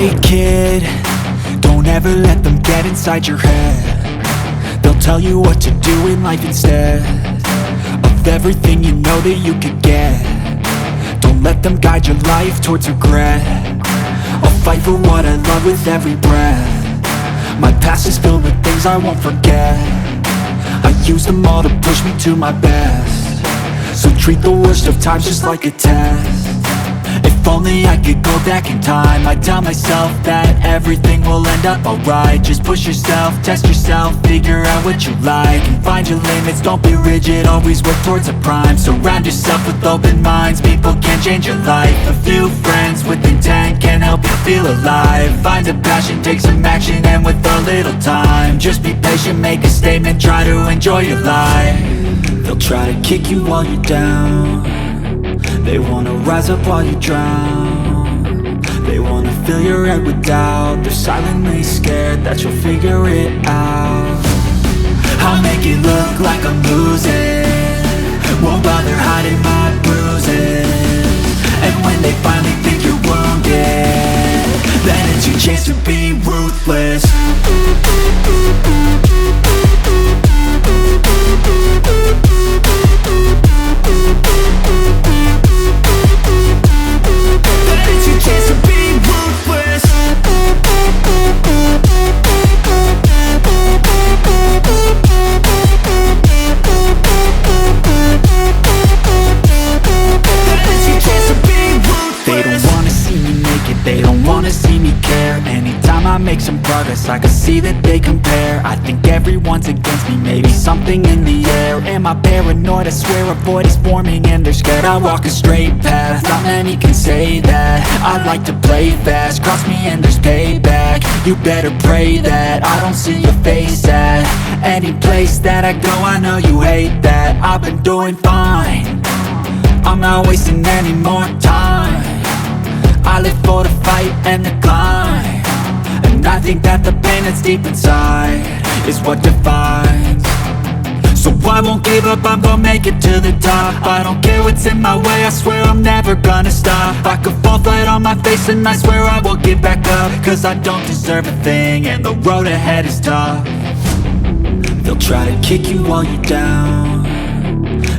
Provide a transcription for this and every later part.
Hey kid, don't ever let them get inside your head. They'll tell you what to do in life instead of everything you know that you could get. Don't let them guide your life towards regret. I'll fight for what I love with every breath. My past is filled with things I won't forget. I use them all to push me to my best. So treat the worst of times just like a test. If only I could go back in time, I'd tell myself that everything will end up alright. Just push yourself, test yourself, figure out what you like, and find your limits, don't be rigid, always work towards a prime. Surround yourself with open minds, people can change your life. A few friends with intent can help you feel alive. Find a passion, take some action, and with a little time, just be patient, make a statement, try to enjoy your life. They'll try to kick you while you're down. They wanna rise up while you drown. They wanna fill your head with doubt. They're silently scared that you'll figure it out. I'll make it look like I'm losing, won't bother hiding my bruises. And when they finally think you're wounded, then it's your chance to be ruthless. I make some progress, I can see that they compare. I think everyone's against me, maybe something in the air. Am I paranoid? I swear a void is forming and they're scared. I walk a straight path, not many can say that. I like to play fast, cross me and there's payback. You better pray that I don't see your face at any place that I go. I know you hate that. I've been doing fine, I'm not wasting any more time. I live for the fight and the climb, and I think that the pain that's deep inside is what defines. So I won't give up, I'm gonna make it to the top. I don't care what's in my way, I swear I'm never gonna stop. I could fall flat on my face and I swear I will get back up, cause I don't deserve a thing and the road ahead is tough. They'll try to kick you while you're down.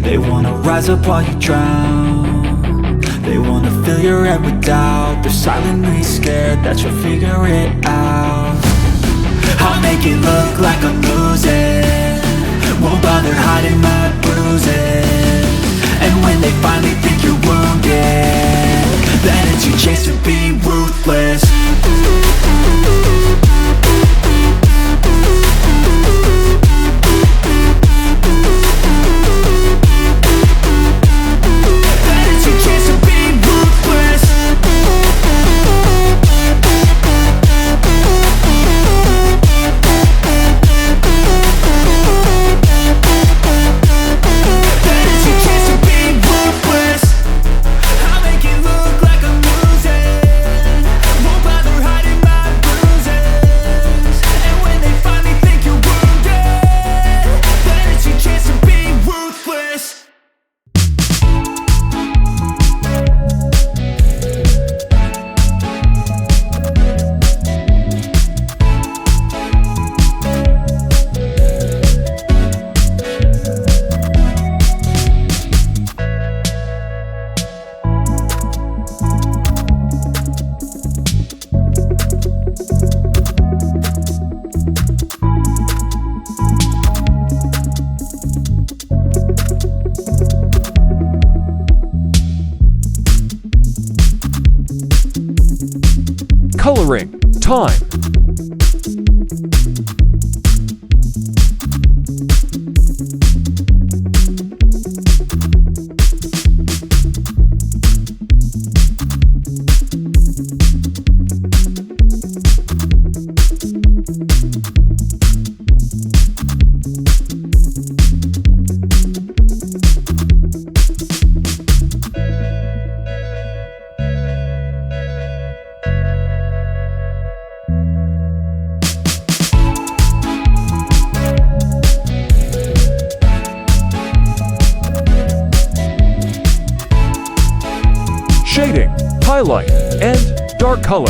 They wanna rise up while you drown. They wanna fill your head with doubt. They're silently scared that you'll figure it out. I'll make it look like I'm losing, won't bother hiding my bruises. And when they finally think you're wounded, then it's your chance to be ruthless. Coloring time. Shading, highlight, and dark color.